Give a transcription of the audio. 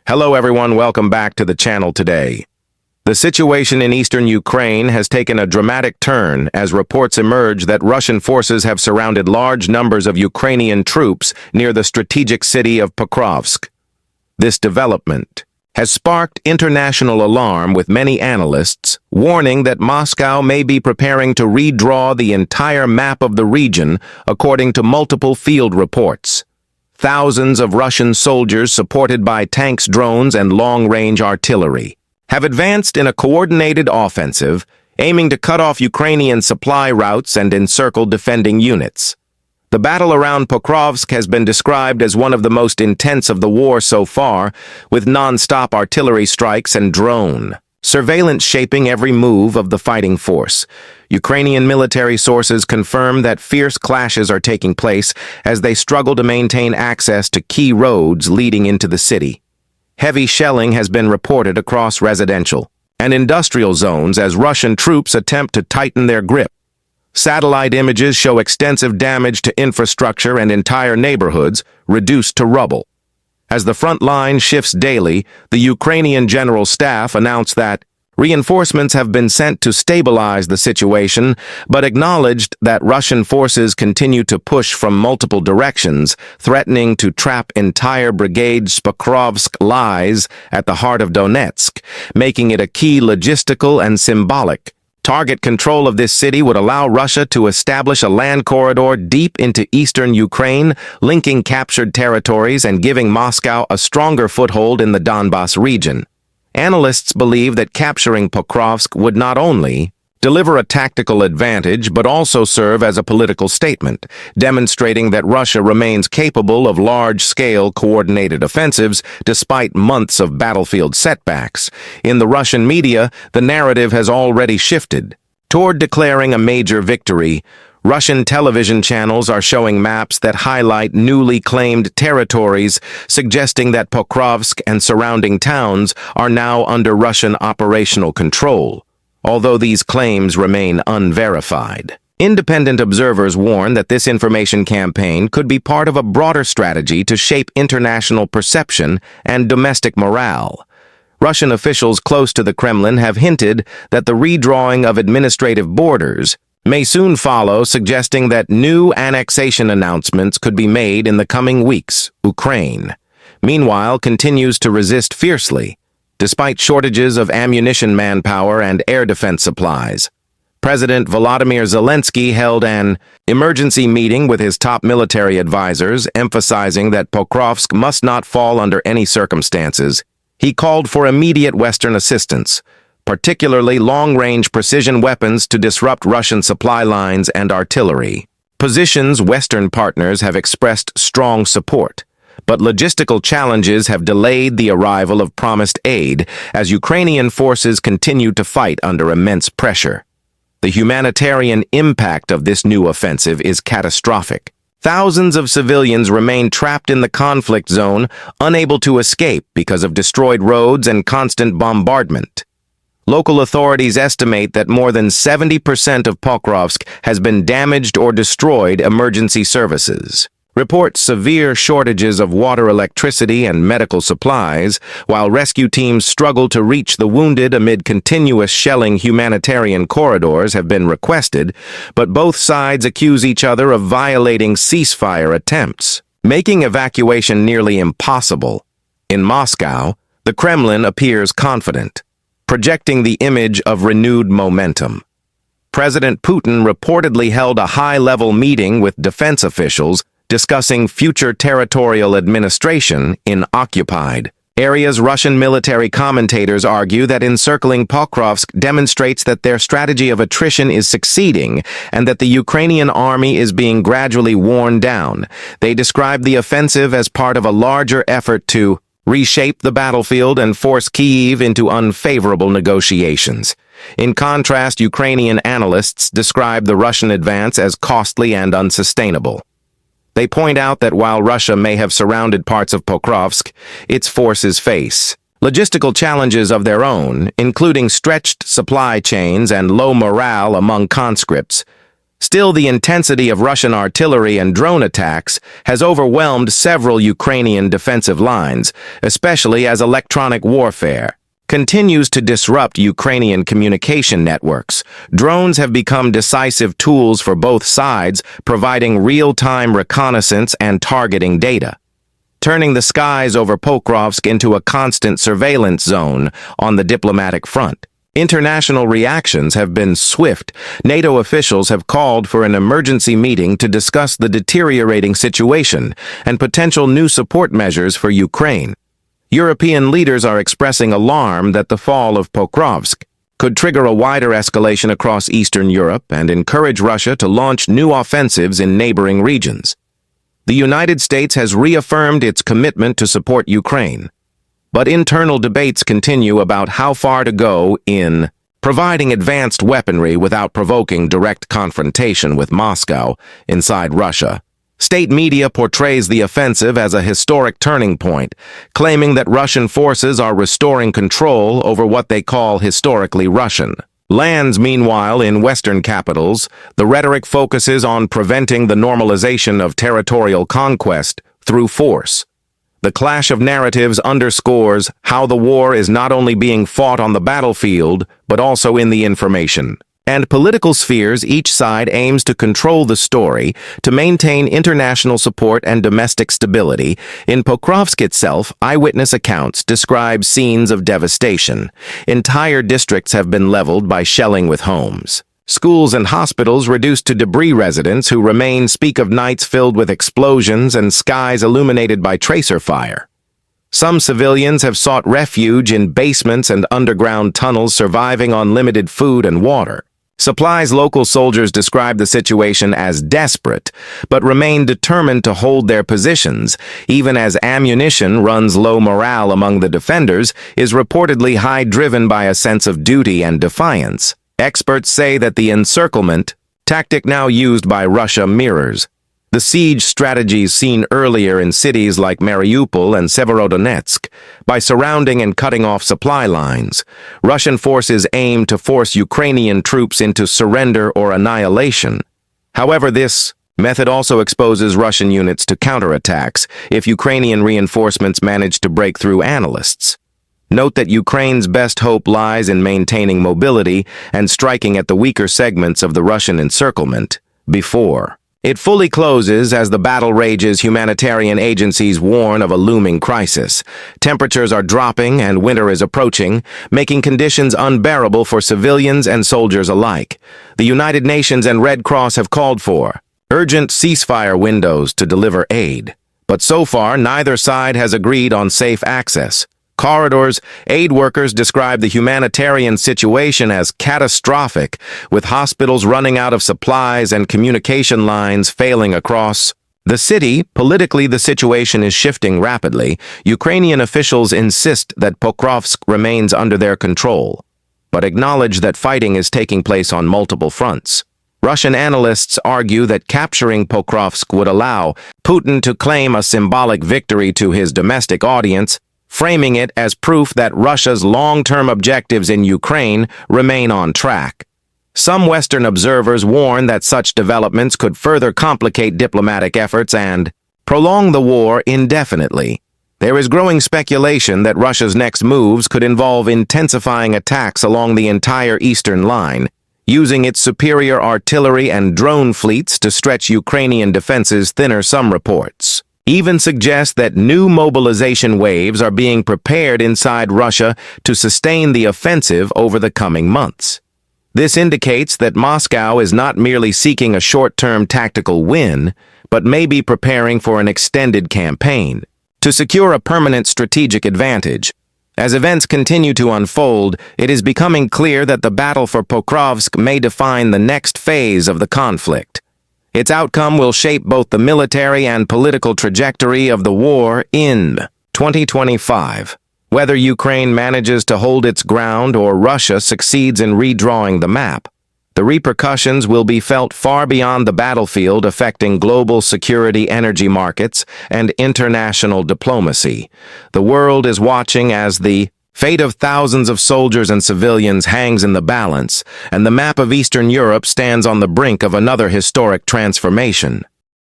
Hello everyone, welcome back to the channel today. The situation in eastern Ukraine has taken a dramatic turn as reports emerge that Russian forces have surrounded large numbers of Ukrainian troops near the strategic city of Pokrovsk. This development has sparked international alarm, with many analysts warning that Moscow may be preparing to redraw the entire map of the region, according to multiple field reports. Thousands of Russian soldiers, supported by tanks, drones, and long-range artillery, have advanced in a coordinated offensive, aiming to cut off Ukrainian supply routes and encircle defending units. The battle around Pokrovsk has been described as one of the most intense of the war so far, with non-stop artillery strikes and drone surveillance shaping every move of the fighting force. Ukrainian military sources confirm that fierce clashes are taking place as they struggle to maintain access to key roads leading into the city. Heavy shelling has been reported across residential and industrial zones as Russian troops attempt to tighten their grip. Satellite images show extensive damage to infrastructure and entire neighborhoods reduced to rubble. As the front line shifts daily, the Ukrainian General Staff announced that reinforcements have been sent to stabilize the situation, but acknowledged that Russian forces continue to push from multiple directions, threatening to trap entire brigades. Pokrovsk lies at the heart of Donetsk, making it a key logistical and symbolic. Target control of this city would allow Russia to establish a land corridor deep into eastern Ukraine, linking captured territories and giving Moscow a stronger foothold in the Donbas region. Analysts believe that capturing Pokrovsk would not only deliver a tactical advantage, but also serve as a political statement, demonstrating that Russia remains capable of large-scale coordinated offensives despite months of battlefield setbacks. In the Russian media, the narrative has already shifted toward declaring a major victory. Russian television channels are showing maps that highlight newly claimed territories, suggesting that Pokrovsk and surrounding towns are now under Russian operational control, although these claims remain unverified. Independent observers warn that this information campaign could be part of a broader strategy to shape international perception and domestic morale. Russian officials close to the Kremlin have hinted that the redrawing of administrative borders may soon follow, suggesting that new annexation announcements could be made in the coming weeks. Ukraine, meanwhile, continues to resist fiercely, despite shortages of ammunition, manpower, and air defense supplies. President Vladimir Zelensky held an emergency meeting with his top military advisors, emphasizing that Pokrovsk must not fall under any circumstances. He called for immediate Western assistance, particularly long-range precision weapons to disrupt Russian supply lines and artillery. Positions Western partners have expressed strong support, but logistical challenges have delayed the arrival of promised aid as Ukrainian forces continue to fight under immense pressure. The humanitarian impact of this new offensive is catastrophic. Thousands of civilians remain trapped in the conflict zone, unable to escape because of destroyed roads and constant bombardment. Local authorities estimate that more than 70% of Pokrovsk has been damaged or destroyed. Emergency services report severe shortages of water, electricity, and medical supplies, while rescue teams struggle to reach the wounded amid continuous shelling. Humanitarian corridors have been requested, but both sides accuse each other of violating ceasefire attempts, making evacuation nearly impossible. In Moscow, the Kremlin appears confident, projecting the image of renewed momentum. President Putin reportedly held a high-level meeting with defense officials discussing future territorial administration in occupied areas. Russian military commentators argue that encircling Pokrovsk demonstrates that their strategy of attrition is succeeding and that the Ukrainian army is being gradually worn down. They describe the offensive as part of a larger effort to reshape the battlefield and force Kyiv into unfavorable negotiations. In contrast, Ukrainian analysts describe the Russian advance as costly and unsustainable. They point out that while Russia may have surrounded parts of Pokrovsk, its forces face logistical challenges of their own, including stretched supply chains and low morale among conscripts. Still, the intensity of Russian artillery and drone attacks has overwhelmed several Ukrainian defensive lines, especially as electronic warfare continues to disrupt Ukrainian communication networks. Drones have become decisive tools for both sides, providing real-time reconnaissance and targeting data, turning the skies over Pokrovsk into a constant surveillance zone on the diplomatic front. International reactions have been swift. NATO officials have called for an emergency meeting to discuss the deteriorating situation and potential new support measures for Ukraine. European leaders are expressing alarm that the fall of Pokrovsk could trigger a wider escalation across Eastern Europe and encourage Russia to launch new offensives in neighboring regions. The United States has reaffirmed its commitment to support Ukraine, but internal debates continue about how far to go in providing advanced weaponry without provoking direct confrontation with Moscow inside Russia. State media portrays the offensive as a historic turning point, claiming that Russian forces are restoring control over what they call historically Russian lands. Meanwhile, in Western capitals, the rhetoric focuses on preventing the normalization of territorial conquest through force. The clash of narratives underscores how the war is not only being fought on the battlefield, but also in the information and political spheres. Each side aims to control the story to maintain international support and domestic stability. In Pokrovsk itself, eyewitness accounts describe scenes of devastation. Entire districts have been leveled by shelling with homes. Schools and hospitals reduced to debris. Residents who remain speak of nights filled with explosions and skies illuminated by tracer fire. Some civilians have sought refuge in basements and underground tunnels, surviving on limited food and water. Supplies. Local soldiers describe the situation as desperate, but remain determined to hold their positions, even as ammunition runs low. Morale among the defenders is reportedly high, driven by a sense of duty and defiance. Experts say that the encirclement tactic now used by Russia mirrors the siege strategies seen earlier in cities like Mariupol and Severodonetsk. By surrounding and cutting off supply lines, Russian forces aim to force Ukrainian troops into surrender or annihilation. However, this method also exposes Russian units to counterattacks if Ukrainian reinforcements manage to break through. Analysts note that Ukraine's best hope lies in maintaining mobility and striking at the weaker segments of the Russian encirclement before it fully closes. As the battle rages, humanitarian agencies warn of a looming crisis. Temperatures are dropping and winter is approaching, making conditions unbearable for civilians and soldiers alike. The United Nations and Red Cross have called for urgent ceasefire windows to deliver aid, but so far neither side has agreed on safe access corridors. Aid workers describe the humanitarian situation as catastrophic, with hospitals running out of supplies and communication lines failing across the city. Politically, the situation is shifting rapidly. Ukrainian officials insist that Pokrovsk remains under their control, but acknowledge that fighting is taking place on multiple fronts. Russian analysts argue that capturing Pokrovsk would allow Putin to claim a symbolic victory to his domestic audience, framing it as proof that Russia's long-term objectives in Ukraine remain on track. Some Western observers warn that such developments could further complicate diplomatic efforts and prolong the war indefinitely. There is growing speculation that Russia's next moves could involve intensifying attacks along the entire eastern line, using its superior artillery and drone fleets to stretch Ukrainian defenses thinner. Some reports even suggest that new mobilization waves are being prepared inside Russia to sustain the offensive over the coming months. This indicates that Moscow is not merely seeking a short-term tactical win, but may be preparing for an extended campaign to secure a permanent strategic advantage. As events continue to unfold, it is becoming clear that the battle for Pokrovsk may define the next phase of the conflict. Its outcome will shape both the military and political trajectory of the war in 2025. Whether Ukraine manages to hold its ground or Russia succeeds in redrawing the map, the repercussions will be felt far beyond the battlefield, affecting global security, energy markets, and international diplomacy. The world is watching as the Fate of thousands of soldiers and civilians hangs in the balance, and the map of Eastern Europe stands on the brink of another historic transformation.